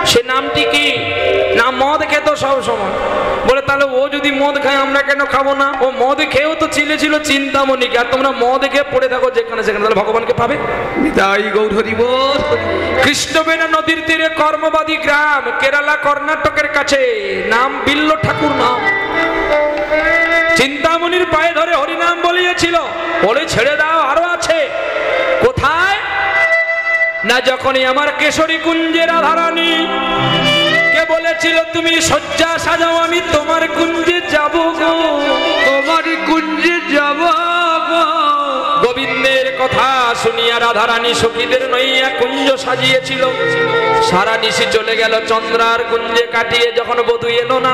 সে নামটি কি না? মদ খেত সব সময়। বলে তাহলে ও যদি মদ খায় আমরা কেন খাবো না? ও মদ খেয়েও তো ছিল চিন্তামণিকে, আর তোমরা মদ খেয়ে পড়ে থাকো যেখানে সেখানে, তাহলে ভগবানকে পাবে? কৃষ্ণবেণা নদীর তীরে কর্মবাদী গ্রাম, কেরালা কর্ণাটকের কাছে, নাম বিল্ল ঠাকুর নাম। চিন্তামণির পায়ে ধরে হরিনাম বলিয়েছিল, বলে ছেড়ে দাও, আরো আছে। কোথায় না, যখনই আমার কেশরী কুঞ্জে রাধারানী কে বলেছিল তুমি শয্যা সাজাও, আমি তোমার কুঞ্জে যাব গো, তোমার কুঞ্জে যাব গো। গোবিন্দের কথা শুনিয়া রাধারানী সখীদের নইয়া কুঞ্জ সাজিয়েছিল। সারা নিশি চলে গেল চন্দ্রার কুঞ্জে কাটিয়ে, যখন বধূ এলো না,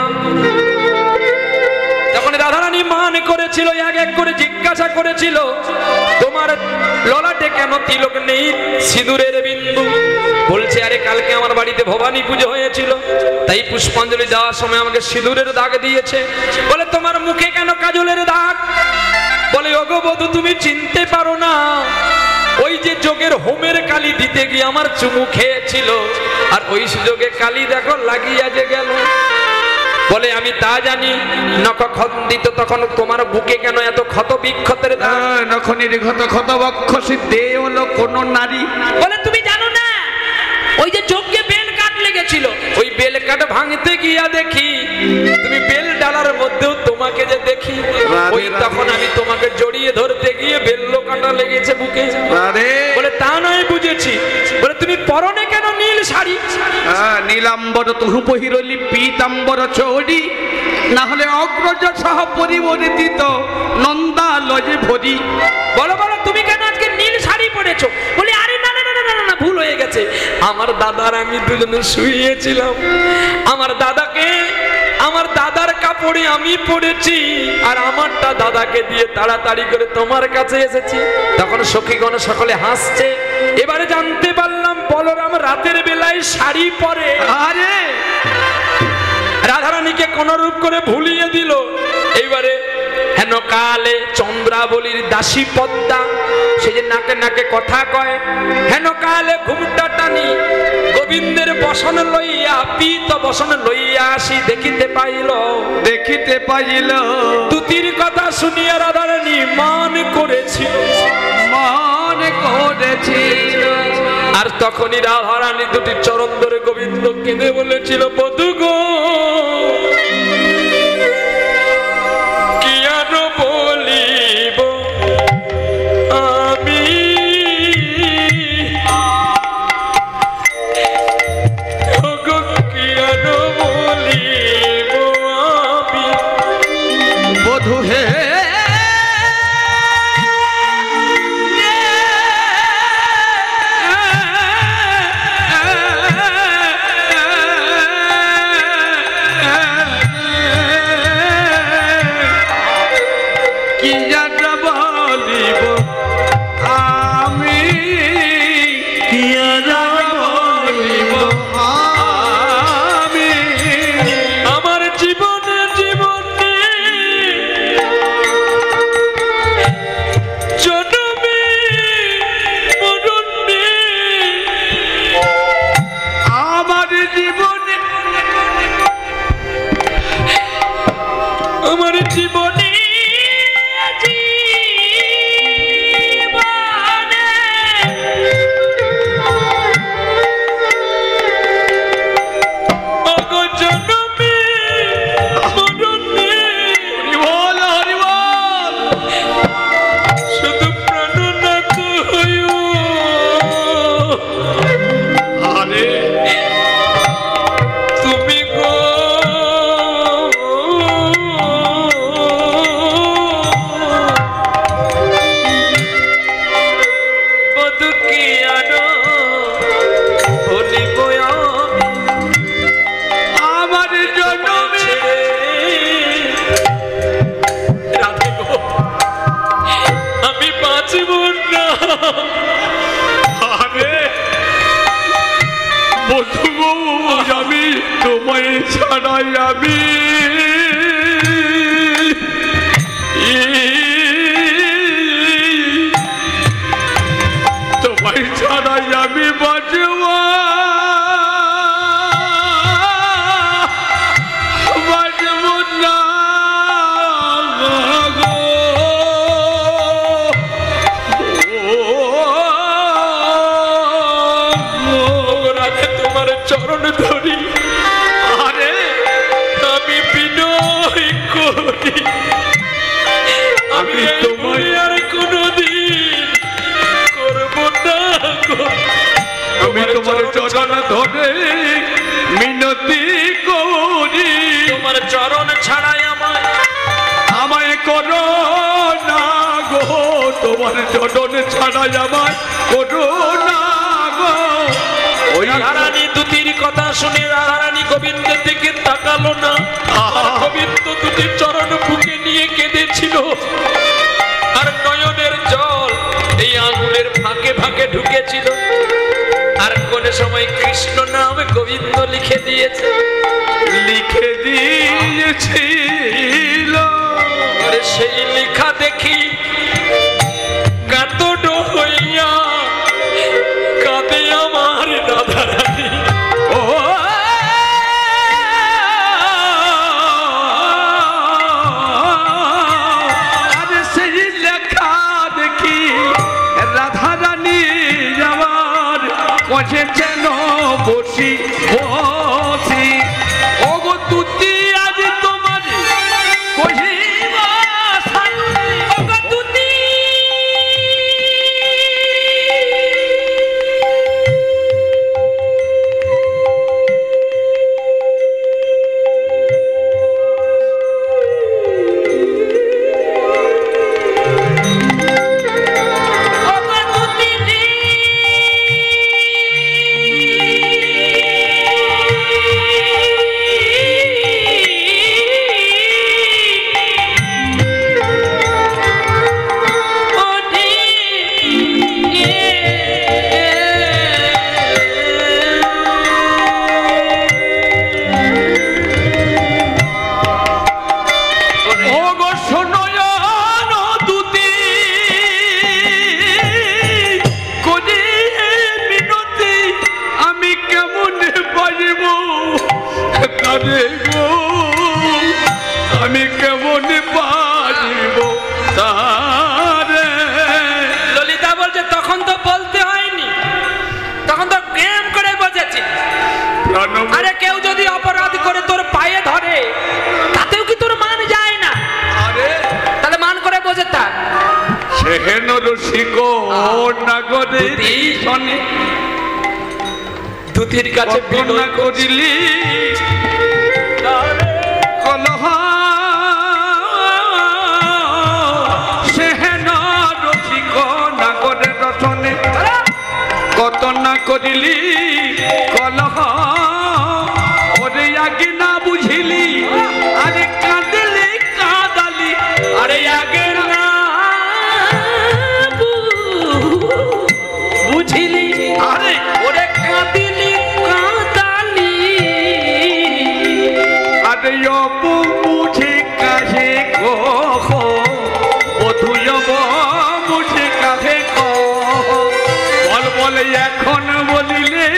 তখন রাধারানী মান করেছিল, এক এক করে জিজ্ঞাসা করেছিল তোমার ললাটে কেন তিলক নেই, সিঁদুরের বিন্দু? বলছে আরে কালকে আমার বাড়িতে ভবানী পুজো হয়েছিল, তাই পুষ্পাঞ্জলি দেওয়ার সময় আমাকে সিঁদুরের দাগ দিয়েছে। বলে তোমার মুখে কেন কাজলের দাগ? বলে ওগো বধূ তুমি চিনতে পারো না, ওই যে যোগের হোমের কালি দিতে গিয়ে আমার চুমু খেয়েছিল, আর ওই সুযোগে কালি দেখো লাগিয়া যে গেল। বলে আমি তা জানি, নখ খন্দিত তখন তোমার বুকে কেন এত ক্ষত বিক্ষতের দাগ? নখনির ক্ষত ক্ষত বক্ষ সিদ্ধে হলো কোন নারী? বলে তুমি জানো না, ওই যে যজ্ঞে বেল কাঠ লেগেছিল, ওই বেল কাঠ ভাঙতে গিয়া দেখি তুমি বেল ডালার মধ্যেও তোমাকে যে দেখি, ওই তখন আমি তোমাকে জড়িয়ে ধরতে গিয়ে বেল্ল কাটা লেগেছে বুকে। বলে তা নয় বুঝেছি। বলে তুমি পরনে কেন নীল শাড়ি? নীলাম্বর তহু পহিরলি পীতাম্বর চৌড়ি, না হলে অগ্রজ সহ পরিবর্তিত নন্দালয়ে ভরি। বলো বলো তুমি কেন আজকে নীল শাড়ি পরেছো? বলি আরে না না না না না, ভুল হয়ে গেছে। আমার দাদার আমি দুজনে শুয়েছিলাম, আমার দাদার কাপড়ে আমি পড়েছি, আর আমারটা দাদাকে দিয়ে তাড়াতাড়ি করে তোমার কাছে এসেছি। তখন সখীগণ সকলে হাসছে। এবারে জানতে পারলাম বলরাম রাতের বেলায় শাড়ি পরে। আরে রাধারানীকে কোন রূপ করে ভুলিয়ে দিল। এইবারে হেন কালে চন্দ্রাবলীর দাসী পদ্মা, সে যে নাকে নাকে কথা কয়, হেন কালে ঘুমটা টানি গোবিন্দের বসন লইয়া, পীত বসন লইয়া আসি দেখিতে পাইল দুতির কথা শুনিয়া রাধারানী মান করেছিল। আর তখনই রাধারানী দুটি চরণ ধরে গোবিন্দ কেঁদে বলেছিল, বধূ গো কি আর বলিব আমি, কি আর বলিব আমি, বধূ হে আমি তোমায় ছাড়াই আমি তোমায় ছাড়াই আমি বাঁচব মিনতি করি তোমার চরণ ছাড়াই আমায় করো না গো, তোমার চরণ ছাড়াই আমায় করো না গো। ওই রাধারানী দুতির কথা শুনে রাধারানী গোবিন্দের দিকে তাকালো না। আর গোবিন্দ দুটির চরণ বুকে নিয়ে কেঁদেছিল, আর নয়নের জল এই আঙুলের ফাঁকে ফাঁকে ঢুকেছিল। আর কোন সময় কৃষ্ণ নাম গোবিন্দ লিখে দিয়েছে, লিখে দিয়েছিল। আরে সেই লেখা দেখি কাতর হইয়া কাঁদে আমার রাধারানী। ও আরে সেই লেখা দেখি রাধারানী আমার কষে যেন বসি বসি। ও গো তুতি আজ তোমার কহিবা শান্তি। ও গো তুতি আমি কেমন পারিব তারে। ললিতা বলছে তখন তো বলতে হয়নি, তখন তো প্রেম করে বসেছি। আরে কেউ যদি অপরাধ করে তোর পায়ে ধরে তাতেও কি তোর মান যায় না? আরে তাহলে মান করে বসে থাক। সেহেন রসিক নাগরে শনি দুতির কাছে বিনয় করিলি কলহ। সেহেন রসিক নাগরে রসনে কত না করিলি কলহ। ওরে আগে না বুঝিলি, আরে কাঁদলি কাঁদালি, আরে আগে না বুঝিলি, আরে ওরে কাঁদিলি কাঁদালি। আরে অপু মুঝে কাহে কহ, বধুয়ব মুঝে কাহে কহ। বল বল এখন বলিলে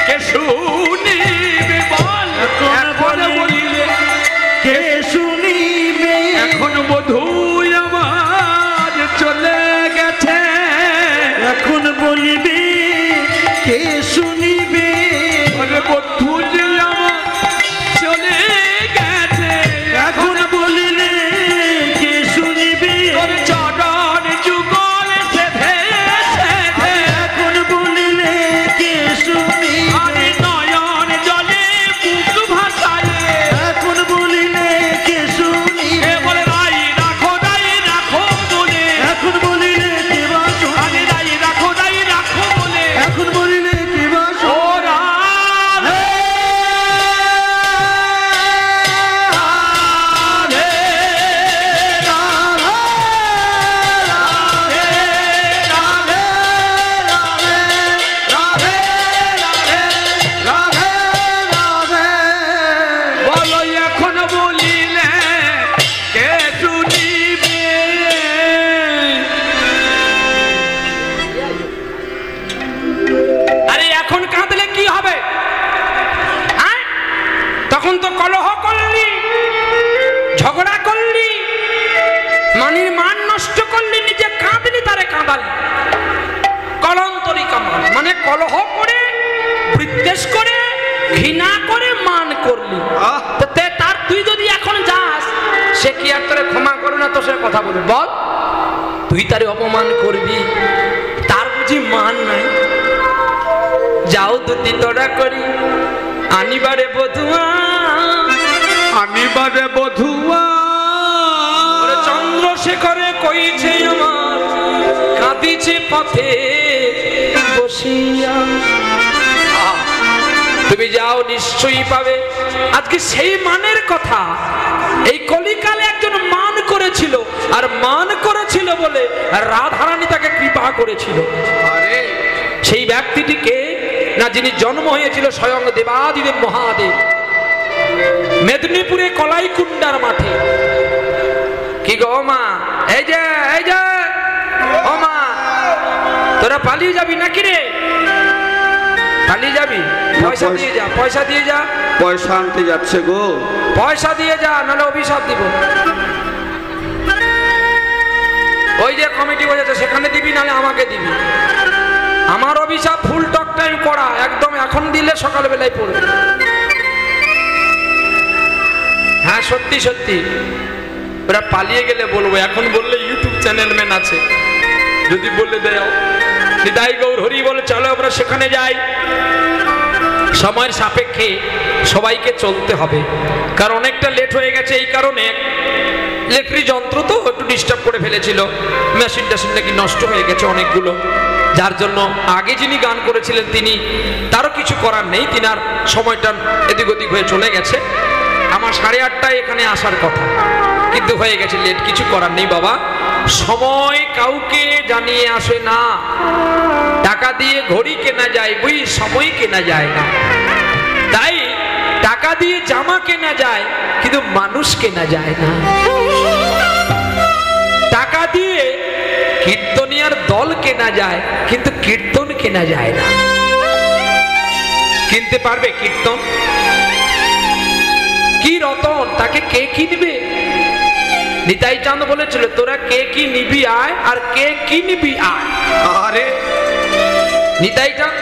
কে শুনিবে, বল এখন বলিলে কে শুনিবে। এখন বধু আমার চলে গেছে, এখন বলিবে কে শুনিবে। আরে বধু যে আমার চলে গেছে, এখন বলিলে কে শুনিবে। তোর চরণ যুগল সেধে সেধে, এখন বলিলে কে শুনিবে। আরে নয়ন জলে বুক ভাসায়, এখন বলিলে কে শুনিবে। বলে রাই রাখো বলে, এখন বলিলে কে বা শুনিবে। আরে রাই রাখো বলে, এখন বলিলে কে বা শুনিবে। ও রাধে বলো এখন বলিলে কে শুনিবে। আরে এখন কাঁদলে কি হবে? হ্যাঁ, তখন তো কলহ করলি, ঝগড়া করলি, মানির মান নষ্ট করলি, নিজে কাঁদলি তারে কাঁদালি। কলন্তরি কামান মানে কলহ করে, বিদ্বেষ করে, ঘৃণা করে মান করলি। তো তার তুই যদি এখন যাস, সে কি আর তোরে ক্ষমা করবে না? তো সে কথা বলবে, বল তুই তারে অপমান করবি, তার বুঝি মান নাই? যাও দুটি তোরা করি আনিবারে বধুয়া আনিবারে বধুয়া চন্দ্রশেখরে কইছে আমার কাঁদিছে পথে বসিয়া। তুমি যাও নিশ্চয়ই পাবে। আজকে সেই মানের কথা এই কলিকালে একজন মান করেছিল, আর মান করেছিল বলে রাধারানী তাকে কৃপা করেছিল। সেই ব্যক্তিটিকে না, যিনি জন্ম হয়েছিল স্বয়ং দেবাদিদেব মহাদেব মেদিনীপুরে কলাইকুণ্ডার মাঠে। কি গো মা, এই যে ও মা, তোরা পালিয়ে যাবি নাকি রে? পালিয়ে যাবি? পয়সা দিয়ে যা, পয়সা দিয়ে যা। পয়সা আনতে যাচ্ছে গো। পয়সা দিয়ে যা, নাহলে অভিশাপ দিব। ওই যে কমিটি বসেছে সেখানে দিবি, নাহলে আমাকে দিবি। আমার অভিশাপ ফুল টক টাইম করা, একদম এখন দিলে সকালবেলায় পড়বে। হ্যাঁ সত্যি সত্যি, ওরা পালিয়ে গেলে বলবো, এখন বললে ইউটিউব চ্যানেল ম্যান আছে, যদি বলে দেয় নিতাই গৌর হরি বলে চলো আমরা সেখানে যাই। সময়ের সাপেক্ষে সবাইকে চলতে হবে, কারণ অনেকটা লেট হয়ে গেছে। এই কারণে ইলেকট্রিক যন্ত্র তো একটু ডিস্টার্ব করে ফেলেছিল, মেশিন টেশিন নাকি নষ্ট হয়ে গেছে অনেকগুলো, যার জন্য আগে যিনি গান করেছিলেন তিনি, তারও কিছু করার নেই, তিনার সময়টা এদিক ওদিক হয়ে চলে গেছে। আমার 8:30টায় এখানে আসার কথা, কিন্তু হয়ে গেছে লেট, কিছু করার নেই বাবা। সময় কাউকে জানিয়ে আসে না। টাকা দিয়ে ঘড়ি কেনা যায়, বই সময় কেনা যায় না। তাই টাকা দিয়ে জামা কেনা যায়, কিন্তু মানুষ কেনা যায় না। টাকা দিয়ে কীর্তনিয়ার দল কেনা যায়, কিন্তু কীর্তন কেনা যায় না। কিনতে পারবে কীর্তন? কি রতন, তাকে কে কিনবে? নিতাই চাঁদ বলেছিল তোরা কে কি নিবি আয়, আর কে কি নিবি আয়। আরে নিতাই চাঁদ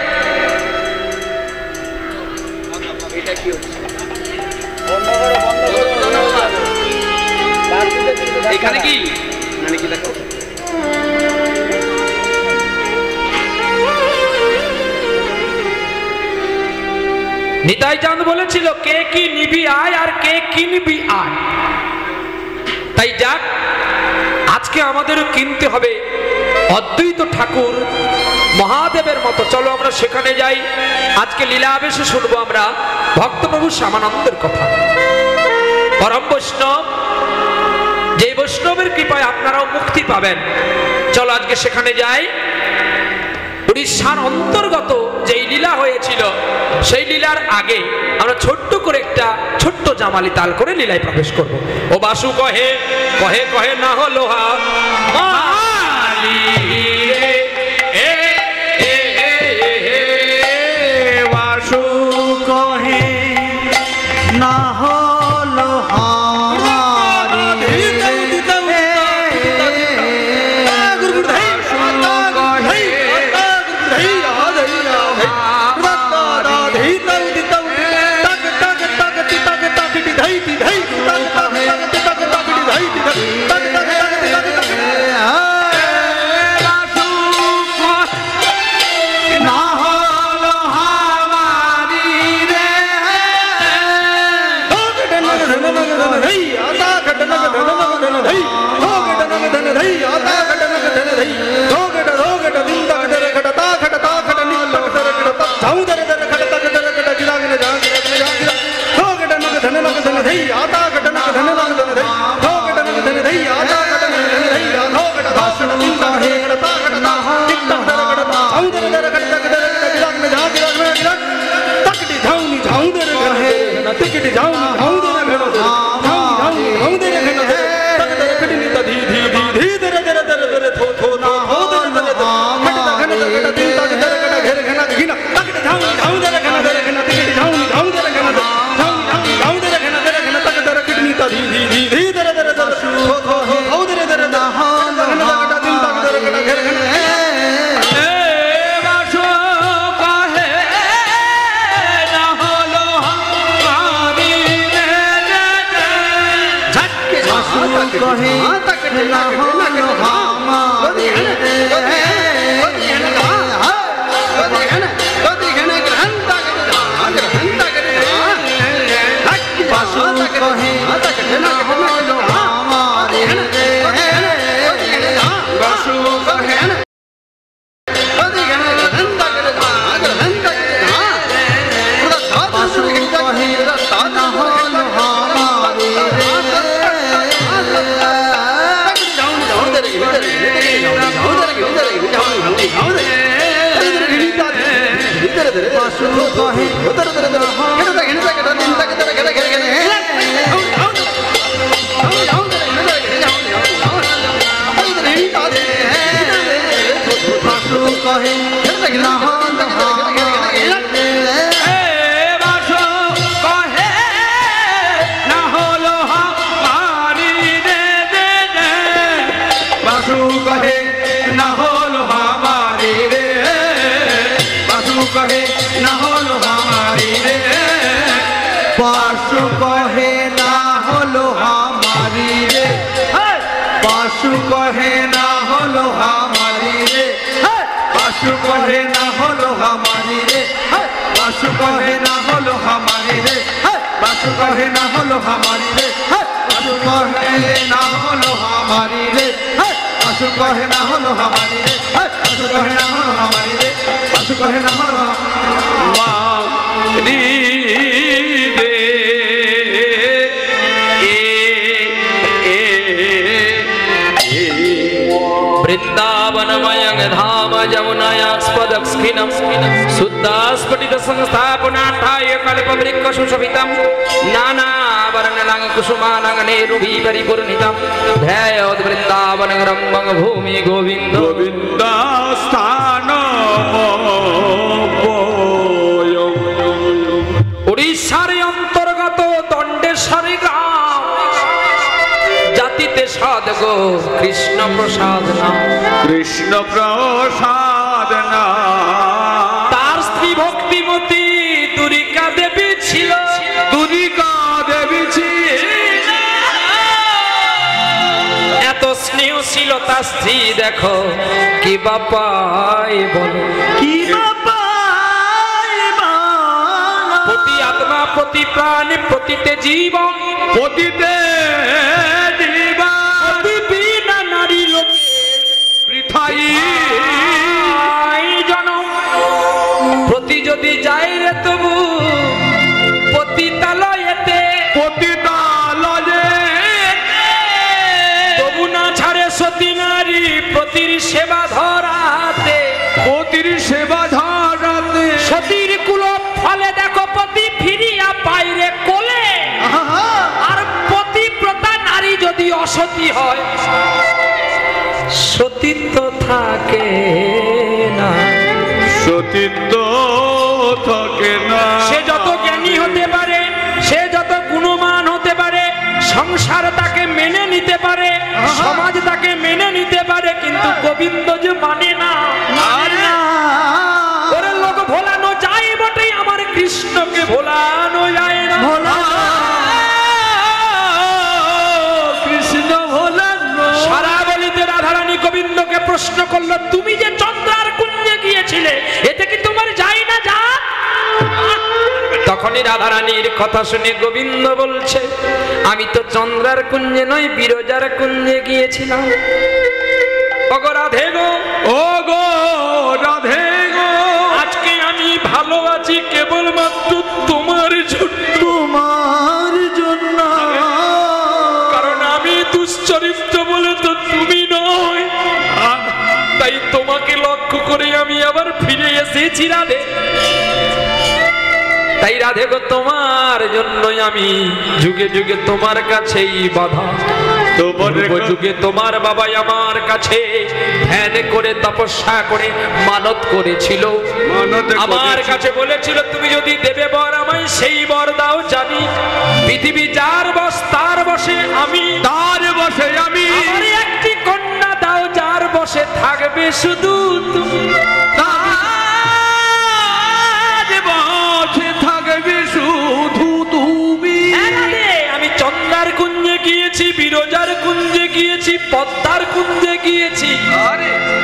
এখানে কি দেখো, নিতাই চাঁদ বলেছিল কে কি নিবি আয়, আর কে কিনবি আয়। তাই যাক, আজকে আমাদেরও কিনতে হবে অদ্বৈত ঠাকুর মহাদেবের মতো। চলো আমরা সেখানে যাই। আজকে লীলা আবেশে শুনবো আমরা ভক্তপ্রভু শ্যামানন্দের কথা। পরম বৈষ্ণব, যে বৈষ্ণবের কৃপায় আপনারাও মুক্তি পাবেন। চলো আজকে সেখানে যাই। উড়িষ্যার অন্তর্গত যেই লীলা হয়েছিল, সেই লীলার আগে আমরা ছোট্ট করে একটা ছোট্ট জামালি তাল করে লীলায় প্রবেশ করব। ও বাসু কহে কহে কহে না হলো বাসু কহে না হলো বাসু কহে বাসু কহে না হলো कहे न होलो हमारी रे बासु कहे न होलो हमारी रे बासु कहे ना हलो हमारी रे बासु कहे ना हलो हमारी रे बासु कहे ना हलो हमारी रे बासु कहे ना हलो हमारी रे बासु कहे ना हलो हमारी रे बासु कहे ना हलो हमारी रे बासु कहे ना हलो हमारी रे बासु कहे ना हलो हमारी रे बासु कहे ना हलो मारी रे वृंदावनमयं धाम जमुनायास्पदस्खिनं शुद्धास्फटित संस्थापनार्थाय कल्पवृक्ष सुशोभितं नानावर्णलं कुसुमानं नेरुभिः परिपूर्णितं ध्यायेत् वृन्दावनगरं भूमि गोविन्द गोविन्दास्थान उड़ीसार अंतर्गत दंडेश्वर ग्राम जातिते साधगो कृष्ण प्रसाद नाम कृष्ण प्रसाद तार स्त्री भक्तिमती दुरिका देवी छिल दुरिका देवी এত স্নেহ ছিল তার স্ত্রী দেখো কি বাপাই বলো কি বাপাই বলো প্রতি আত্মা প্রতি প্রাণ প্রতিতে জীবন পতিতে দিবা প্রতি বিনা নারী লোকে বৃথাই জনম প্রতি যদি যায় রে তবু পতিতালয়েতে পতিতালয়ে তবু না ছাড়ে সতী নারী প্রতির সেবা ধরাতে পতির সেবা ধরাতে সতীর কুল ফলে দেখো পতি ফিরিয়া পাইরে কোলে আর পতিব্রতা নারী যদি অসতী হয় সতীত্ব থাকে না সতীত্ব থাকে না সে যত জ্ঞানী হতে পারে সে যত গুণমান হতে পারে সংসার তাকে মেনে নিতে পারে সমাজ তাকে মেনে নিতে পারে কিন্তু গোবিন্দ যে মানে না ওরে লোক ভোলানো যায় বটে আমার কৃষ্ণকে ভোলানো যায় না কৃষ্ণ ভোলানো সারা বলিতে রাধারানী গোবিন্দকে প্রশ্ন করলো তুমি যে চন্দ্রার কুঞ্জে গিয়েছিলে এতে কি তোমার যাই না যা তখনই রাধারানীর কথা শুনে গোবিন্দ বলছে আমি তো চন্দ্রার কুঞ্জে নয় বিরজার কুঞ্জে গিয়েছিলাম ওগো রাধে গো ও গো রাধে গো আজকে আমি ভালো আছি কেবলমাত্র তোমার জন্য কারণ আমি দুশ্চরিত্র বলে তো তুমি নয় তাই তোমাকে লক্ষ্য করে আমি আবার ফিরে এসেছি রাধে তাই রাধে গো তোমার জন্যই আমি যুগে যুগে তোমার কাছেই বাধা তোমার যুগে তোমার বাবাই আমার কাছে ধ্যান করে তপস্যা করে মানত করেছিল আমার কাছে বলেছিল তুমি যদি দেবে বর আমায় সেই বর দাও জানি পৃথিবী যার বশ তার বশে আমি তার বসে আমি আমার একটি কন্যা দাও যার বশে থাকবে শুধু তুমি তার বসে থাকবে শুধু তুমি আমি চন্দ্রার কুঞ্জে গিয়েছি বিরজার কুঞ্জে গিয়েছি পদ্মার কুঞ্জে গিয়েছি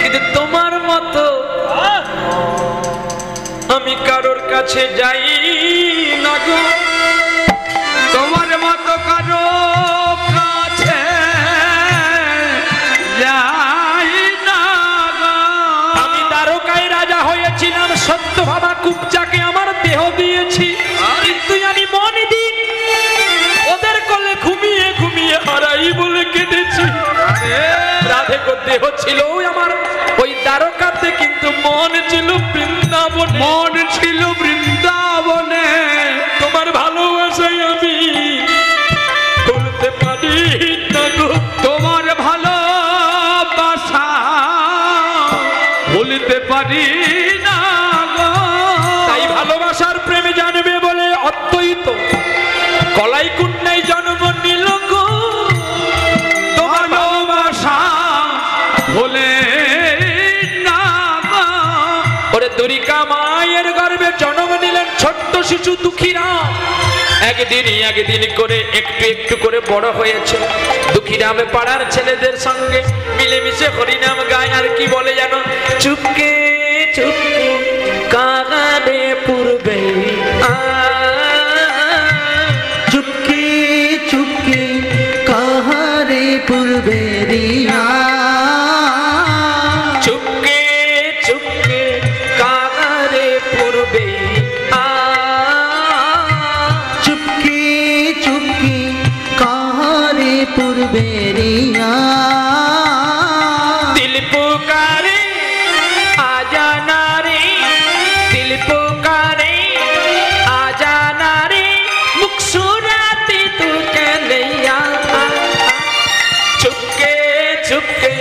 কিন্তু তোমার মতো আমি কারোর কাছে যাই না গো তোমার মতো কারো কাছে যাই না গো। আমি দ্বারকায় রাজা হয়েছিলাম সত্যভামা কুবজাকে আমার দেহ দিয়েছি কিন্তু আমি মন দিন ওদের কোলে ঘুমিয়ে ঘুমিয়ে হারাই বলে কেঁদেছি রাধে গো দেহ ছিল আমার ওই দ্বারকাতে কিন্তু মন ছিল বৃন্দাবন মন ছিল পারি না গো। তাই ভালোবাসার প্রেমে জানবে বলে অদ্বৈত কলাই কুন্ডাই জন্ম নিল গো। তোমার ভালোবাসা ভোলে না গো। ওরে দুরিকা মায়ের গর্ভে জন্ম নিলেন ছোট্ট শিশু দুঃখীরাম। একদিন করে একটু একটু করে বড় হয়েছে। দুঃখীরামে পাড়ার ছেলেদের সঙ্গে মিলেমিশে হরিনাম গায়। আর কি বলে জানো? চুপকে চুপকে কাগানে পূর্বে চুপকে চুপকে কাহারে পূর্বে রিয়া। চুপকে চুপকে কাগানে পূর্বে চুপকে চুপকে কাহারে পূর্বে রিয়া। दिल पुकारे आजा नारे, दिल पुकारे आजा नारे, मुख सुराती तू कन्हैया। चुपके चुपके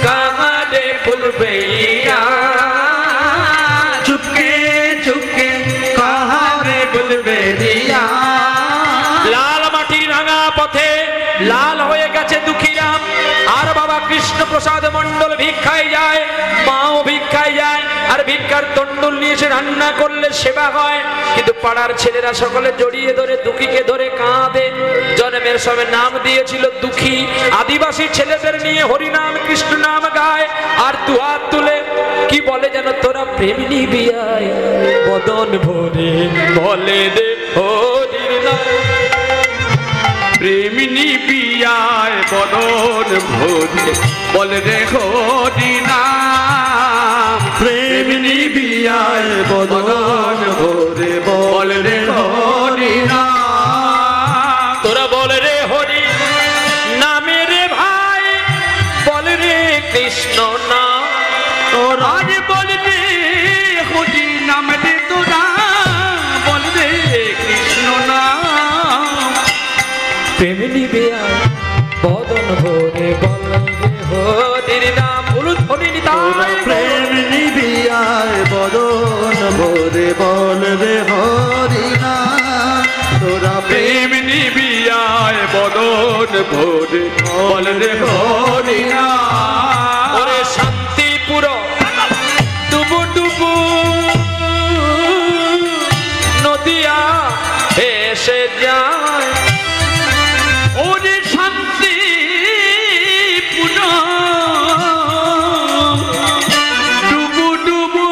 कहारे भूलभैया। चुपके चुपके काहारे भूलबे रिया। লাল মাটির রাঙা পথে লাল হয়ে গেছে দুঃখীরাম। আর বাবা কৃষ্ণ প্রসাদ মণ্ডল ভিক্ষায় যায়, মাও ভিক্ষায় যায়। আর ভিক্ষার তন্ডুল নিয়ে এসে রান্না করলে সেবা হয়। কিন্তু পাড়ার ছেলেরা সকলে জড়িয়ে ধরে দুঃখীকে ধরে কাঁদে। জন্মের সময় নাম দিয়েছিল দুঃখী। আদিবাসী ছেলেদের নিয়ে হরিনাম কৃষ্ণ নাম গায়। আর দুহাত তুলে কি বলে যেন? তোরা প্রেম নিবি আয় বদন ভরে বলে দে হরির নাম। প্রেমিনী বিয়ায় বদন ভরে বলে রে হরি নাম। প্রেমিনী বিয়ায় বদন ভরে বলে রে হরি নাম। তোরা বল রে হরি নামে রে ভাই, বল রে কৃষ্ণ নাম। আজ বল রে হরি নাম রে তোরা, বল রে কৃষ্ণ নাম। প্রেম নিবে আয় বদন ভরে বল রে হরির নাম। বলুন হরি নিতাই। প্রেমিনী বিয়ায় বদন ভরে বল রে হরি নাম। তোরা প্রেমিনী বিয়ায় বদন ভরে বল রে হরি নাম। ওরে শান্তিপুর ডুবু ডুবু নদিয়া এসে যায়। ওরে শান্তি পুন ডুবু ডুবু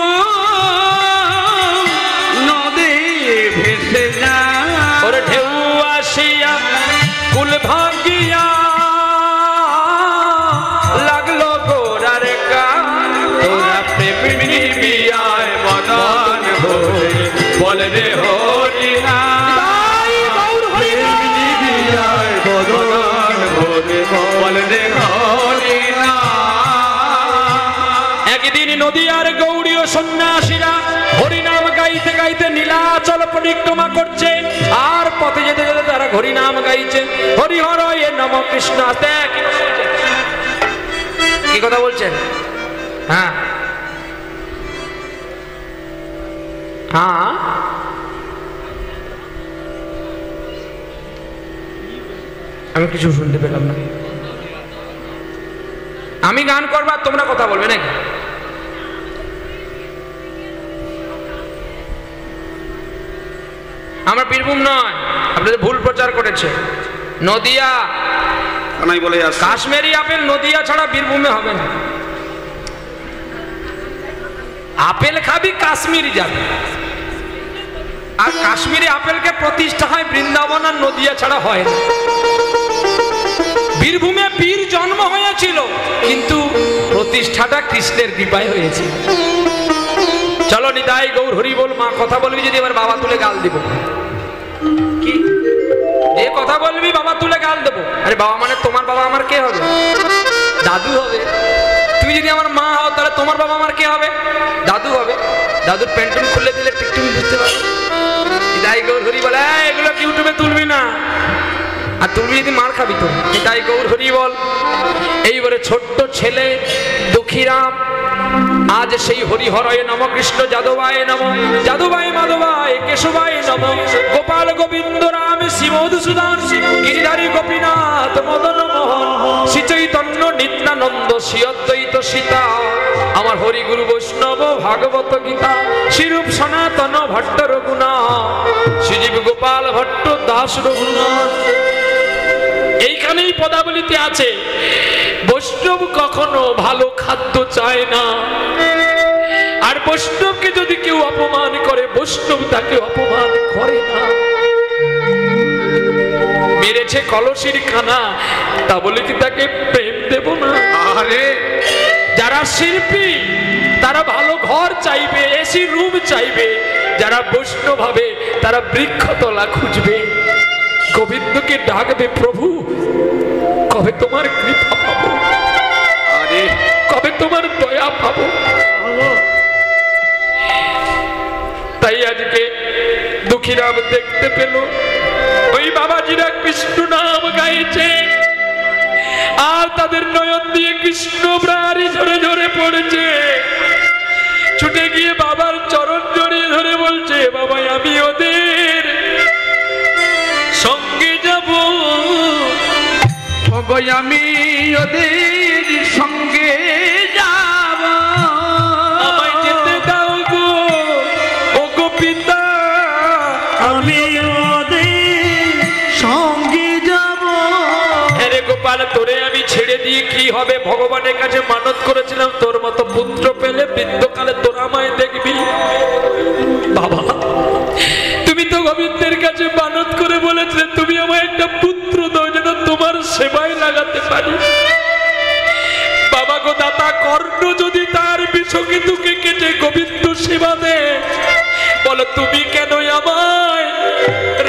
নদী ভেসে যায়। ওরে ঢেউ আসিয়া কুল ভাঙ্গিয়া লাগলো গোরার গান। তোরা প্রেমিনী বিয়ায় বদন ভরে বল রে হরি নাম। প্রেমিনী বিয়ায় বদন ভরে বল রে হরি নাম। একদিন নদীয়ার গৌড়ীয় সন্ন্যাসীরা হরিনাম গাইতে গাইতে নীলাচল পরিক্রমা করছে। আর পথে যেতে যেতে তারা হরিনাম গাইছে। হরিহর এ নম কৃষ্ণ। আস্তে কি কথা বলছেন? হ্যাঁ হ্যাঁ আমি কিছু শুনতে পেলাম না। আমি গান করবো আর তোমরা কথা বলবে নাকি? আমার বীরভূম নয়, আপনাদের ভুল প্রচার করেছে। নদিয়া কানাই বলে আসছে। কাশ্মীরি আপেল নদিয়া ছাড়া বীরভূমে হবে না। আপেল খাবি কাশ্মীরি যাবে। আর কাশ্মীরি আপেলকে প্রতিষ্ঠা হয় বৃন্দাবন আর নদিয়া ছাড়া হয় না। বীরভূমে বীর জন্ম হয়েছিল, কিন্তু প্রতিষ্ঠাটা কৃষ্ণের কৃপায় হয়েছে। চলো নিতাই গৌর হরি বল। মা কথা বলবি যদি এবার বাবা তুলে গাল দিব। কি যে কথা বলবি বাবা তুলে গাল দেবো? আরে বাবা মানে তোমার বাবা আমার কে হবে? দাদু হবে। তুমি যদি আমার মা হও তাহলে তোমার বাবা আমার কে হবে? দাদু হবে। দাদুর প্যান্টুন খুলে দিলে ঠিক তুমি বুঝতে পারো। নিতাই গৌর হরি বলে এগুলো ইউটিউবে তুলবি না। আর তুমি যদি মার খাবি তো এটাই গৌর হরি বল। এইবারে ছোট্ট ছেলে দুঃখীরাম আজ সেই হরিহরয় নম, কৃষ্ণ যাদবায় নম, যাদবায় মাধবায় কেশবায় নম, গোপাল গোবিন্দ রাম শ্রীমধুসূদন গিরিধারী গোপীনাথ মদন মোহন শ্রী চৈতন্য নিত্যানন্দ শ্রী অদ্বৈত সীতা আমার হরি গুরু বৈষ্ণব ভাগবত গীতা শ্রীরূপ সনাতন ভট্ট রঘুনাথ শ্রীজীব গোপাল ভট্ট দাস রঘুনাথ। এইখানেই পদাবলিতে আছে বৈষ্ণব কখনো ভালো খাদ্য চায় না, আর বৈষ্ণবকে যদি কেউ অপমান করে বৈষ্ণব তাকে অপমান করে না। মেরেছে কলসির কানা তা বলে কি তাকে প্রেম দেব না? আরে যারা শিল্পী তারা ভালো ঘর চাইবে, এসি রুম চাইবে, যারা বৈষ্ণব হবে তারা বৃক্ষতলা খুঁজবে, গোবিন্দকে ডাকবে প্রভু কবে তোমার কৃপা পাবো, আরে কবে তোমার দয়া পাবো। তাই আজকে দুঃখীরাম দেখতে পেল ওই বাবাজিরা কৃষ্ণ নাম গাইছে, আর তাদের নয়ন দিয়ে কৃষ্ণ প্রাণী ঝরে ঝরে পড়েছে। ছুটে গিয়ে বাবার চরণ জড়িয়ে ধরে বলছে, বাবা আমি ওদের সঙ্গে যাব, ওগো আমি ওদের সঙ্গে যাব, আমায় যেতে দাও গো ও গো পিতা, আমি ওদের সঙ্গে যাব। আরে গোপাল তোরে আমি ছেড়ে দিয়ে কি হবে? ভগবানের কাছে মানত করেছিলাম তোর মতো পুত্র পেলে বৃদ্ধকালে তোরা আমায় দেখবি। বাবা তুমি তো গোবিন্দের কাছে মানত করে বলেছিলে তুমি আমায় একটা পুত্র দাও যেন তোমার সেবায় লাগাতে পারি। বাবা গো দাতা কর্ণ যদি তার বিষকেতুকে কেটে গোবিন্দ সেবা দে, বলো তুমি কেন আমায়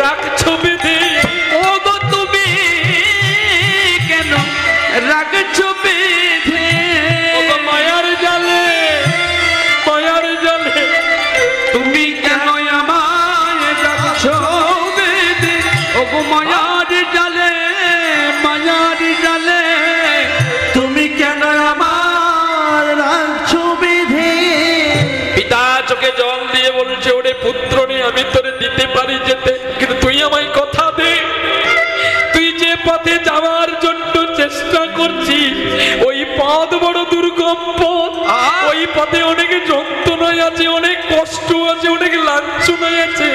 রাখছো বেঁধে? ও গো তুমি কেন রাখছো বেঁধে? ও গো মায়ার জালে, মায়ার জালে তুমি কেন আমায় রাখছো বেঁধে? ও গো মায়ার জালে, মায়ার জালে তুমি কেন আমার রাখছো বেঁধে? পিতা চোখে জল দিয়ে বলছে ওরে পুত্র নে আমি তোরে দিতে পারি যেতে, কিন্তু তুই আমায় কথা দে তুই যে পথে যাওয়ার জন্য চেষ্টা করছিস ওই পথ বড় দুর্গম পথ, ওই পথে অনেক যন্ত্রণায় আছে, অনেক কষ্ট আছে, অনেক লাঞ্ছনায় আছে,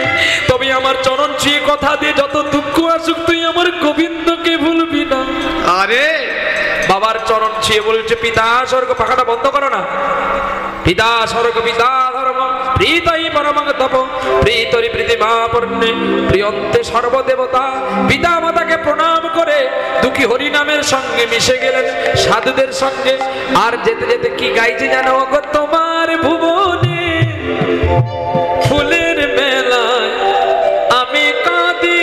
তবে আমার চরণ ছুঁয়ে কথা দিয়ে যত দুঃখ আসুক তুই আমার গোবিন্দকে ভুলবি না। আরে বাবার চরণ ছুঁয়ে বলছে পিতা স্বর্গ, পাখাটা বন্ধ করো না, পিতা স্বর্গ পিতা ধর্ম প্রীতই পরমং তপ প্রীতরি প্রীতিমা পূর্ণে প্রিয়ন্তে সর্বদেবতা। পিতা মাতাকে প্রণাম করে দুঃখী হরি নামের সঙ্গে মিশে গেলেন সাধুদের সঙ্গে। আর যেতে যেতে কি গাইছে জানো গো? তোমার ভুবনে ফুলের মেলায় আমি কাঁদি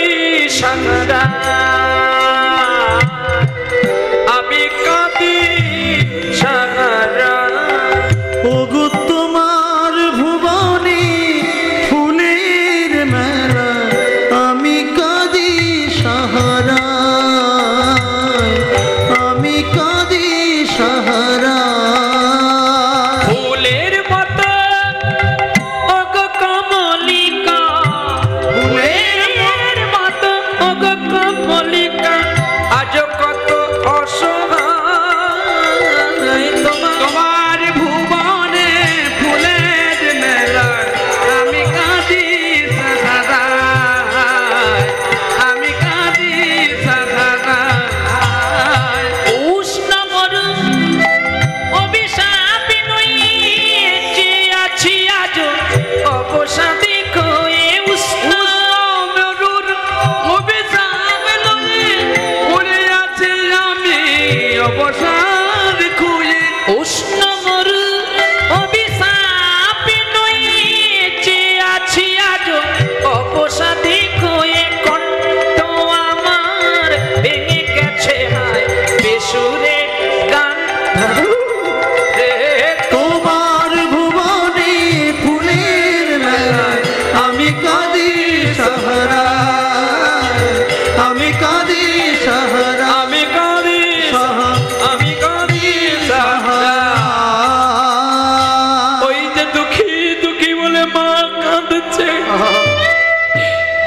সারা, আমি কাঁদি সারা। ওগো তোমার ভুবনে ফুলের মেলা আমি কাঁদি সাহারা, আমি কাঁদি সাহারা। ফুলের মতো ওগো কমলিকা, ফুলের মতো ওগো কমলিকা,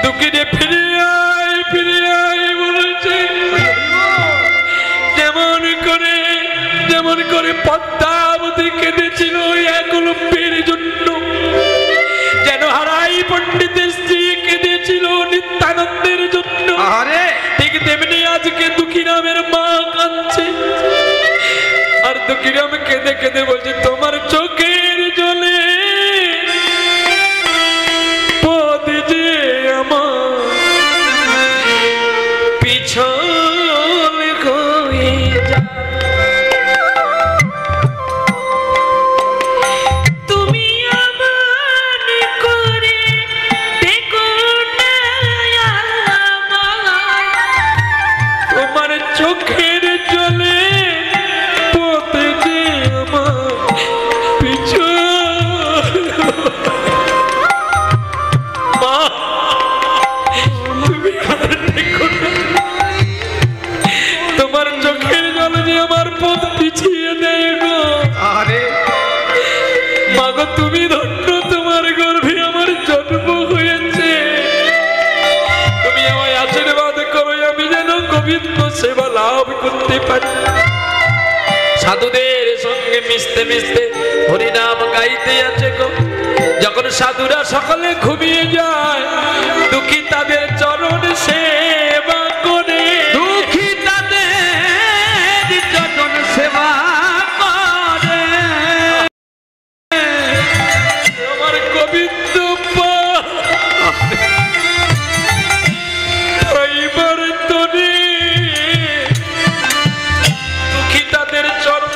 দুঃখিনে ফিরে আয় বলেছে। যেমন করে পদ্মাবতী কেঁদেছিল একলব্যের জন্য, যেন হারাই পণ্ডিতের স্ত্রী কেঁদেছিল নিত্যানন্দের জন্য, ঠিক তেমনি আজকে দুঃখীরামের মা কাঁদছে। আর দুঃখীরাম কেঁদে কেঁদে বলছে, তোমার চোখের জলে পদ যে আমার পিছল হয়ে যায়। চোখের জলে পথে যে আমার পিছু মা, তুমি আর দেখো না, তোমার চোখের জলে যে আমার পথ পিছিয়ে দেয় গো। আরে মা গো, তুমি ধন্য, তোমার গর্ভে আমার জন্ম হয়েছে। তুমি আমায় আশীর্বাদ করো, আমি যেন গোবিন্দ সেবা লাভ করতে পারি। সাধুদের সঙ্গে মিশতে মিশতে হরিনাম গাইতে আছে গো। যখন সাধুরা সকলে ঘুমিয়ে যায়, দুঃখী তাদের চরণ সেবা করে, দুঃখী তাদের চরণ সেবা করে। আমার গোবিন্দ পাইবার তরে দুঃখী তাদের চরণ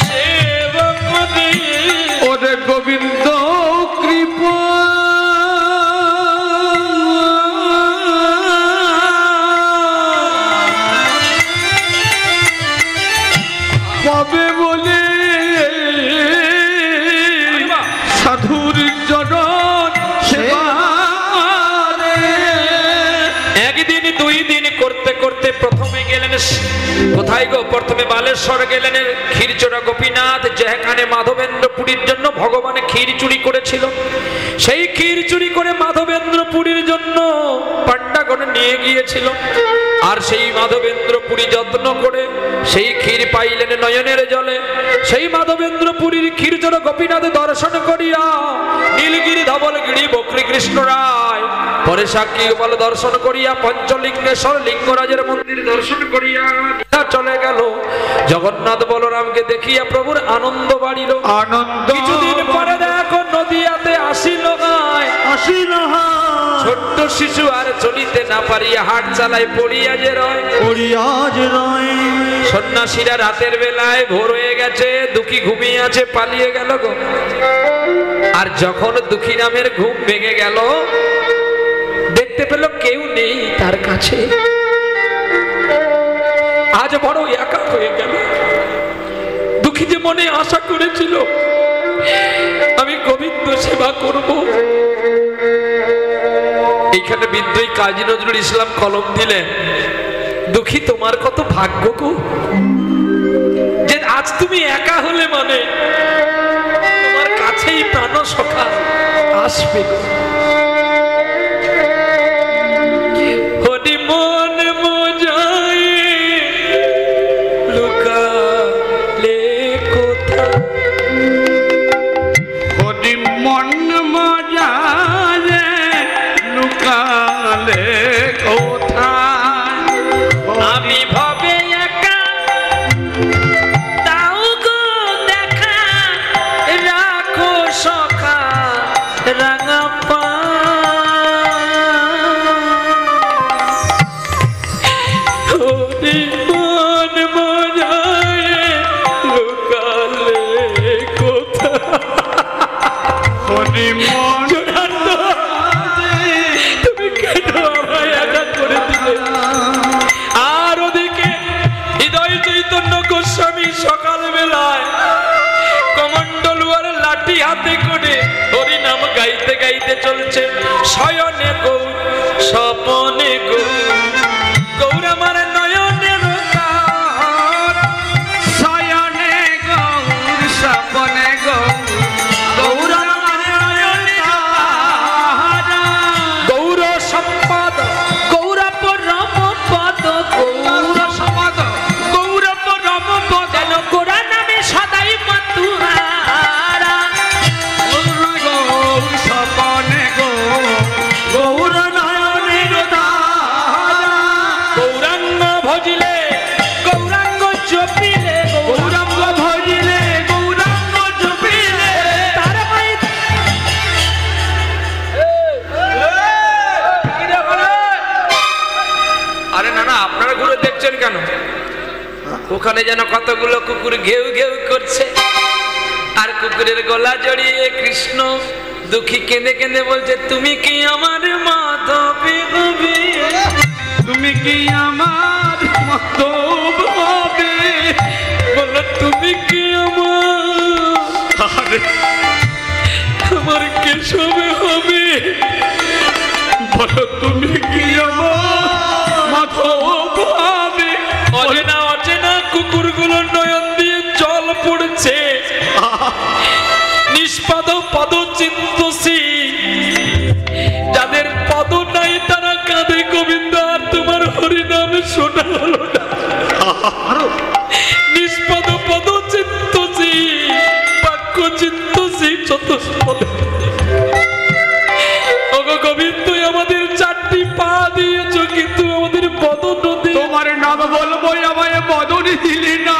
সেবা করে। ওরে গোবিন্দ কৃপা পাবে বলে সাধুর চরণ সেবা করে। একদিন দুই দিন করতে করতে প্রথমে গেলেন কোথায় গো? প্রথমে বালেশ্বর গেলেন ক্ষীরচোরা গোপীনাথ, যেখানে মাধবেন্দ্রপুরীর জন্য ভগবান ক্ষীর চুরি করেছিল। সেই ক্ষীর চুরি করে মাধবেন্দ্রপুরীর জন্য পাণ্ডাগণ নিয়ে গিয়েছিল। আর সেই মাধবেন্দ্রপুরী যত্ন করে সেই ক্ষীর পাইলেন নয়নের জলে। সেই মাধবেন্দ্রপুরীর ক্ষীরচোরা গোপীনাথ দর্শন করিয়া নীলগিরি ধবলগিরি বক্রী কৃষ্ণ রায়, পরে সাক্ষী গোপাল দর্শন করিয়া পঞ্চলিঙ্গেশ্বর লিঙ্গরাজের মন্দির দর্শন করিয়া চলে গেল। জগন্নাথ বলরামকে দেখিয়া প্রভুর আনন্দ বাড়িল। আনন্দ কিছুদিন পরে দেখো নদিয়াতে আসিল গায়, ছোট্ট শিশু আর চলিতে না পারিয়া হাট চালায় পড়িয়া যে রয়। সন্ন্যাসীরা রাতের বেলায় ভোর হয়ে গেছে, দুঃখী ঘুমিয়ে আছে, পালিয়ে গেল গো। আর যখন দুঃখী নামের ঘুম ভেঙে গেল, দেখতে পেল কেউ নেই তার কাছে। আজ বড় একা হয়ে গেল। দুঃখী যে মনে আশা করেছিল আমি গোবিন্দ সেবা করব, এইখানে বিদ্রোহী কাজী নজরুল ইসলাম কলম দিলেন, দুঃখী তোমার কত ভাগ্য গো, যে আজ তুমি একা হলে মানে তোমার কাছেই প্রাণ সখা আসবে গো। হরি মন মজায় লুকালে কোথা, হরি মন মজায় লুকালে কোথায়, আমি ভাবে একা তাও গো দেখা, রাখো সখা রাঙা পা। হরি মন মজায় লুকালে কোথা, হরি মন তুমি কেন আমায় একা করে দিলে। আর ওদিকে হৃদয় চৈতন্য গোস্বামী সকাল বেলায় কমণ্ডলু আর লাঠি হাতে করে হরি নাম গাইতে গাইতে চলছে। শয়নে গৌর স্বপনে গৌর, গৌর আমার নয়নের কার, শয়নে গৌর স্বপনে গৌর, গৌর আমার নয়নের তারা। গৌর সপ্ত করছেন কেন? ওখানে যেন কতগুলো কুকুর ঘেউ ঘেউ করছে, আর কুকুরের গলা জড়িয়ে কৃষ্ণ দুঃখী কেঁদে কেঁদে বলছে, তুমি কি আমার মাধবী হবে? তুমি কি আমার মাধব হবে? বললো তুমি কি আমার কেশব হবে? বলো তুমি কি আমার মাধব হবে? অচেনা অচেনা কুকুরগুলো নয়ন দিয়ে জল পড়ছে। নিষ্পাদ পদ চিন্তসী, যাদের পদ নাই তারা কাঁদে গোবিন্দ, আর তোমার হরিনামে শোনা হলো না। নিষ্পাদ পদ চিন্তসী, বাক্য চিন্তসী চতুষ্পদে। ওগো গোবিন্দ, আমাদের চারটি পা দিয়েছ, কিন্তু আমাদের বদন নদী। তোমার নাম বলবো, আমায় বদনে দিলে না।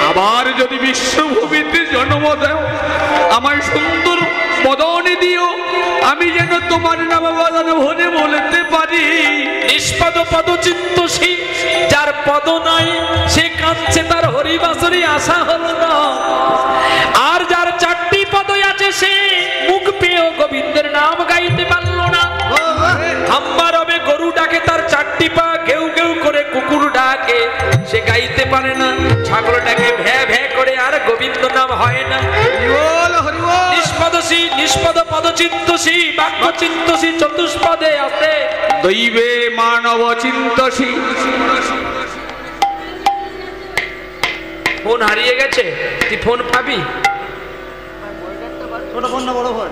আবার যদি বিশ্বভূমিতে জন্ম দেও, আমায় সুন্দর বদনে দিও, আমি যেন তোমার নাম বদন ভরে বলতে পারি। নিষ্পদ পদ চিন্তসী, যার পদ নাই সে কাঁদছে, তার হরিবাসরি আশা হল না। আর যার চারটি পদ আছে সে মুখ পেয়েও গোবিন্দের নাম গাইতে পারল না। হাম্বার হবে গরু ডাকে, তার চারটি পা ঘেউ ঘেউ করে কুকুর ডাকে, সে গাইতে পারে না। ছাগল ডাকে ভ্যা ভ্যা করে, আর গোবিন্দ নাম হয় না। নিষ্পদসী, নিষ্পদ পদ চিন্তসী, বাক্য চিন্তসী চতুষ্পদে আছে। দৈবে মানব চিন্তসী। ফোন হারিয়ে গেছে, তুই ফোন পাবি? ছোট ফোন না বড় ফোন?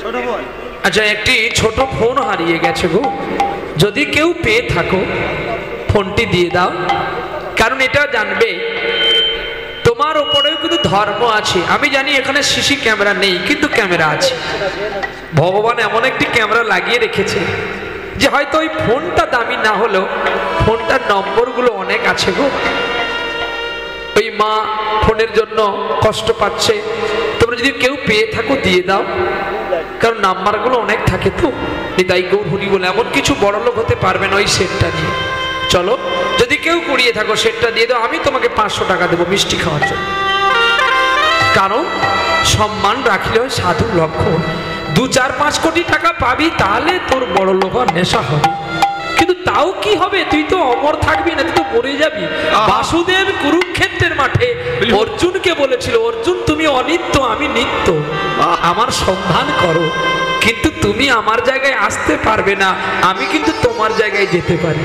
ছোট ফোন। আচ্ছা, একটি ছোট ফোন হারিয়ে গেছে গো, যদি কেউ পেয়ে থাকো ফোনটি দিয়ে দাও। কারণ এটা জানবে তোমার ওপরেও কিন্তু ধর্ম আছে। আমি জানি এখানে সিসি ক্যামেরা নেই, কিন্তু ক্যামেরা আছে। ভগবান এমন একটি ক্যামেরা লাগিয়ে রেখেছে যে হয়তো ওই ফোনটা দামি না হলেও ফোনটার নম্বরগুলো অনেক আছে গো। ওই মা ফোনের জন্য কষ্ট পাচ্ছে, তোমরা যদি কেউ পেয়ে থাকো দিয়ে দাও, কারণ নাম্বারগুলো অনেক থাকে তো। নিতাই গৌর হরি বলে এমন কিছু বড় লোক হতে পারবে না ওই সেটটা নিয়ে। চলো, যদি কেউ কুড়িয়ে থাকো সেটটা দিয়ে দাও, আমি তোমাকে 500 টাকা দেবো মিষ্টি খাওয়ার জন্য। কারণ সম্মান রাখলে হয় সাধু লক্ষণ। 2-4-5 কোটি টাকা পাবি, তাহলে তোর বড় লোক নেশা হবে। কিন্তু তাও কি হবে, তুই তো অমর থাকবি না, তুই তো মরে যাবি। বাসুদেব কুরুক্ষেত্রের মাঠে অর্জুনকে বলেছিল, অর্জুন তুমি অনিত্য, আমি নিত্য, আমার সন্ধান করো। কিন্তু তুমি আমার জায়গায় আসতে পারবে না, আমি কিন্তু তোমার জায়গায় যেতে পারি।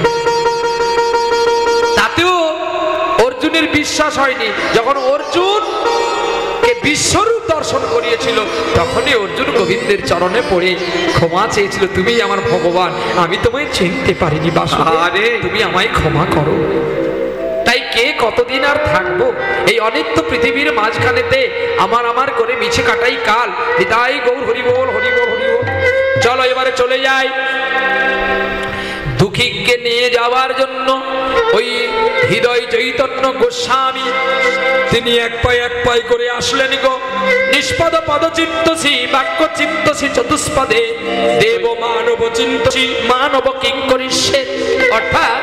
তাতেও অর্জুনের বিশ্বাস হয়নি। যখন অর্জুন বিশ্বরূপ দর্শন করিয়েছিল, তখনই অর্জুন গোবিন্দের চরণে পড়ে ক্ষমা চেয়েছিল, তুমি আমার ভগবান, আমি তোমায় চিনতে পারিনি বাসুদেব, তুমি আমায় ক্ষমা করো। তাই কে কতদিন আর থাকবো এই অনিত্য পৃথিবীর মাঝখানেতে? আমার করে মিছে কাটাই কাল। নিতাই গৌর হরি বল, হরি বল, হরি বল। চলো এবারে চলে যাই। দুঃখীকে নিয়ে যাওয়ার জন্য ওই হৃদয় চৈতন্য গোস্বামী তিনি এক পাই করে আসলেন গো। নিষ্পদ পদ চিন্তসী, বাক্য চিন্তসী চতুষ্পদে, দেব মানব চিন্তসী, মানব কিঙ্করিষ্যে। অর্থাৎ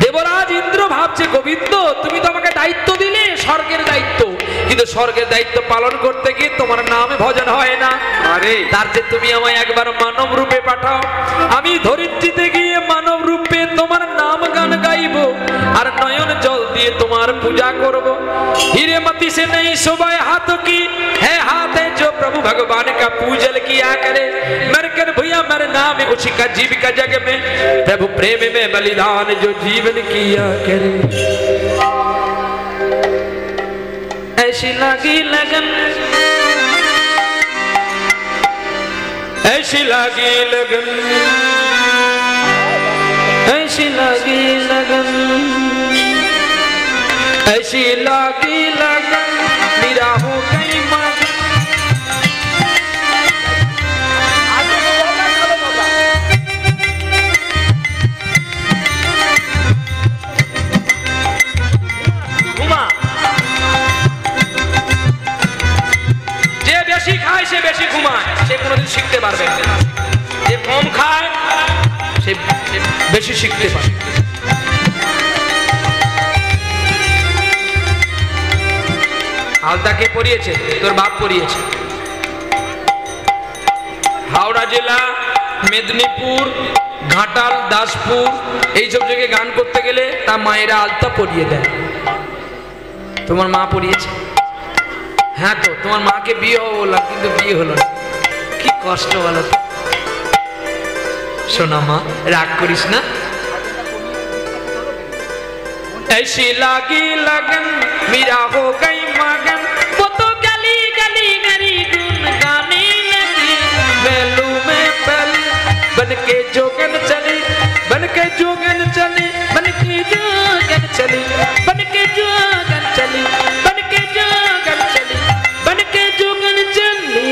দেবরাজ ইন্দ্র ভাবছে, গোবিন্দ তুমি তো আমাকে দায়িত্ব দিলে, স্বর্গের দায়িত্ব, কিন্তু স্বর্গের দায়িত্ব পালন করতে গিয়ে তোমার নামে ভজন হয় না। তার যে তুমি আমায় একবার মানব রূপে পাঠাও, আমি ধরিত্রীতে গিয়ে মানব রূপে তোমার নাম গান গাইব, আর নয়ন জল দিয়ে তোমার পূজা করব। हीरे मती से नहीं शोभा हाथ की है, हाथ है जो प्रभु भगवान का पूजन किया करे। मर कर भैया मेरे नाम उसी का जीविका जग में, प्रभु प्रेम में बलिदान जो जीवन किया करे। ऐसी लगी लगन, ऐसी लगी लगन, ऐसी लगी लगन, ऐसी लगी लगन, मेरा हो गई मगन। যে বেশি খায় সে বেশি ঘুমায়, সে কোনোদিন শিখতে পারবে না। যে কম খায় সে বেশি শিখতে পারে। আলতা কে পরিয়েছে? তোর বাপ পরিয়েছে। হাওড়া জেলা, মেদিনীপুর, ঘাটাল, দাসপুর এইসব জায়গায় গান করতে গেলে তা মায়েরা আলতা পরিয়ে দেয়। তোমার মা পরিয়েছে? হ্যাঁ, তো তোমার মাকে বিয়ে হবো বললাম, কিন্তু বিয়ে হলো না। কি কষ্ট বলো তো। শোনা মা, রাগ করিস না। ऐसी लागी लगन मेरा हो गई मगन, वो तो गली गली मेरी गुन गाने लगी। पहलू में पहली बन के जोगन चली, बन के जोगन चली, बन के जोगन चली, बन के जोगन चली, बन के जोगन चली, बन के जोगन चली।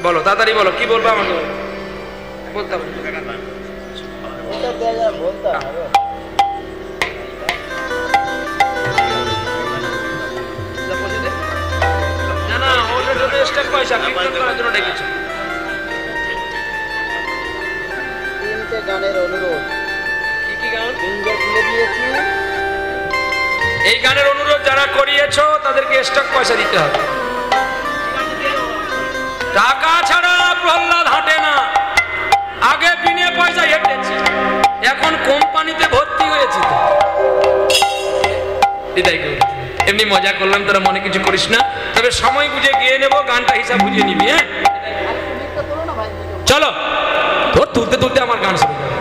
বলো তাড়াতাড়ি বলো, কি বলবো আমাকে বলতে হবে। না না, ওটার জন্য এক্সট্রা পয়সা কীর্তন করার জন্য ডেকেছি। গানের অনুরোধ। কি কি গান? খুলে দিয়েছি। এই গানের অনুরোধ যারা করিয়েছো তাদেরকে এক্সট্রা পয়সা দিতে হবে। টাকা ছাড়া প্রহ্লাদ হাঁটে না। আগে বিনে পয়সা হেঁটেছি, এখন কোম্পানিতে ভর্তি হয়েছি। তো এটাই এমনি মজা করলাম, তোরা মনে কিছু করিস না। তবে সময় বুঝে গিয়ে নেবো, গানটা হিসাব বুঝিয়ে নিবি। হ্যাঁ চলো, তোর তুলতে তুলতে আমার গান শুরু করে।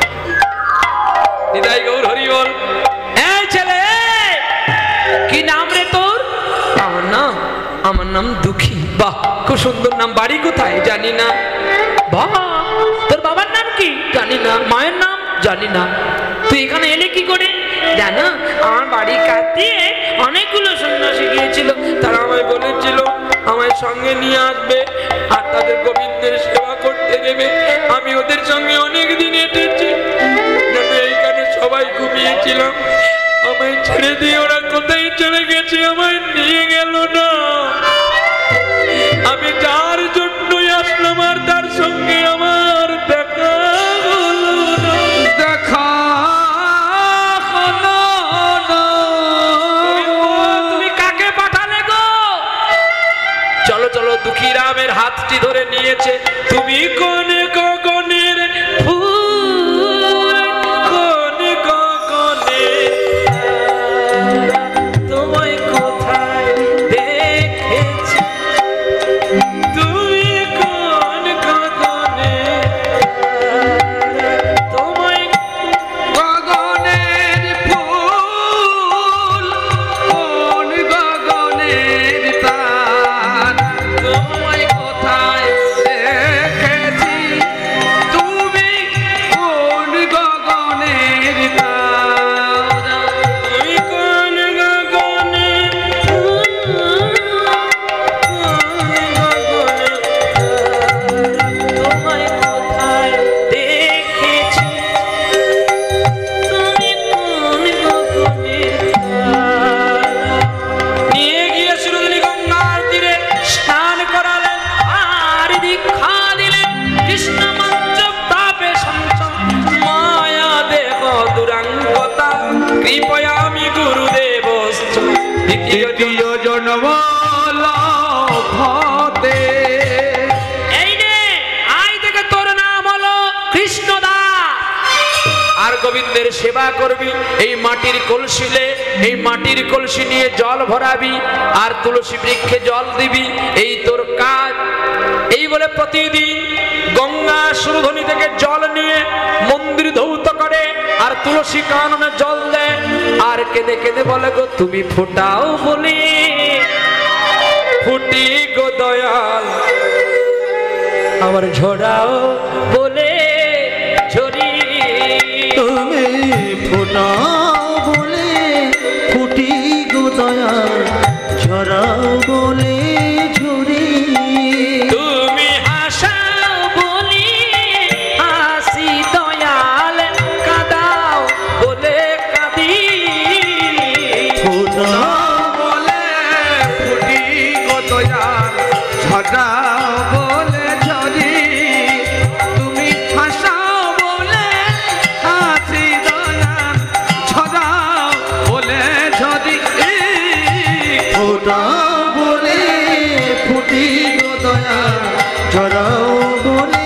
নিতাই গৌর হরি বল। এই ছেলে, কি নাম রে তোর? আমার নাম দুঃখী। বাহ, খুব সুন্দর নাম। বাড়ি কোথায়? জানি না। বাহ, তোর বাবার নাম কি? জানি না। মায়ের নাম? জানি না। তুই এখানে এলে কি করে? জানো, আমার বাড়ির কাছ দিয়ে অনেকগুলো সন্ন্যাসী গিয়েছিল। তারা আমায় বলেছিল আমায় সঙ্গে নিয়ে আসবে আর তাদের গোবিন্দের সেবা করতে দেবে। আমি ওদের সঙ্গে অনেক দিন হেঁটেছি। এইখানে সবাই ঘুমিয়েছিলাম। আমায় ছেড়ে দিয়ে ওরা কোথায় চলে গেছে, আমায় নিয়ে গেল না। আমি যার জন্যই আসলাম আর তার সঙ্গে আমার দেখা হলো না। দেখা হলো না। তুমি কাকে পাঠালে গো? চলো চলো, দুঃখী রামের হাতটি ধরে নিয়েছে। তুমি কোন গগনের ফুল, কোন গগনের তোমায় কোথায় দেখেছি? তুমি কোন গগনের তোমায় গগনের ফুল, কোন গগনের তার, তোমায় কোথায় দেখেছি? দ্বিতীয় জন্ম লভতে। এই নে আজ থেকে তোর নাম হলো কৃষ্ণদাস। আর গোবিন্দের সেবা করবি। এই মাটির কলসিলে এই মাটির কলসি নিয়ে জল ভরাবি আর তুলসী বৃক্ষে জল দিবি, এই তোর কাজ। এই বলে প্রতিদিন গঙ্গা সুরধনী থেকে জল নিয়ে মন্দির ধৌত করে আর তুলসী কাননে জল দেয় আর কেঁদে কেঁদে বলে গো তুমি ফোটাও বলি ফুটি গো দয়াল আমার ঝরাও বলে ঝরি। তুমি ফোটাও বলে ফুটি গো দয়াল ঝরাও বলে ঝরি। তুমি হাসাও বলি হাসি দয়াল কাঁদাও বলে কাঁদি। ফোটাও বলে ফুটি গো দয়াল ঝরাও বলে ঝরি। তুমি হাসাও বলে হাসি দয়াল ঝরাও বলে ঝরি। ফোটাও বলে ফুটি গো দয়াল ঝরাও বলে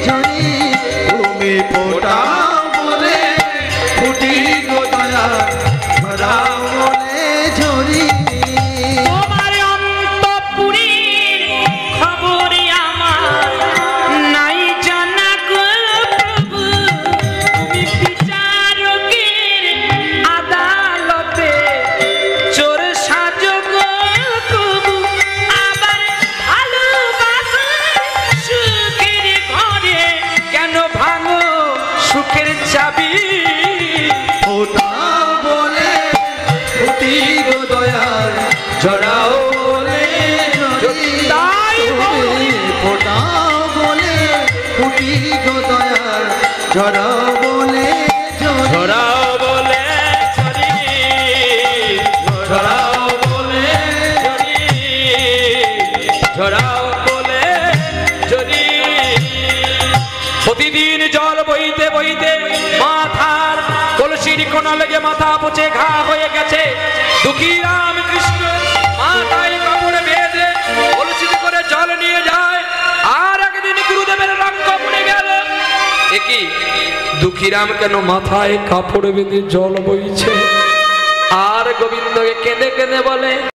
ঝরি। তুমি ফোটাও বলে ফুটি গো দয়াল ঝরাও বলে ঝরি। তোমার অন্তঃপুরীর খবরই আমার নাই জানা গো প্রভু। তুমি বিচারকের আদালতে চোর সাজো গো তবু। আবার ভালোবাসার সুখের ঘরে কেন ভাঙো সুখের চাবি। ফোটাও বলে ফুটি গো দয়াল ঝরাও বলে ঝরি। তাই তুমি ফোটাও বলে ফুটি গো দয়াল ঝরাও বলে ঝরি। ঝরাও বলে ঝরি, ঝরাও বলে ঝরি, ঝরাও বলে ঝরি। প্রতিদিন জল বইতে বইতে মাথার কলসির কোনা লেগে মাথা পচে ঘা হয়ে গেছে। দুঃখী রামকৃষ্ণ মাথায় কাপড়ে বেঁধে কলসিতে করে জল নিয়ে যায়। আর একদিন গুরুদেবের রক্ত পড়ে গেল। একই দুঃখীরাম কেন মাথায় কাপড় বেঁধে জল বইছে? আর গোবিন্দকে কেঁদে কেঁদে বলে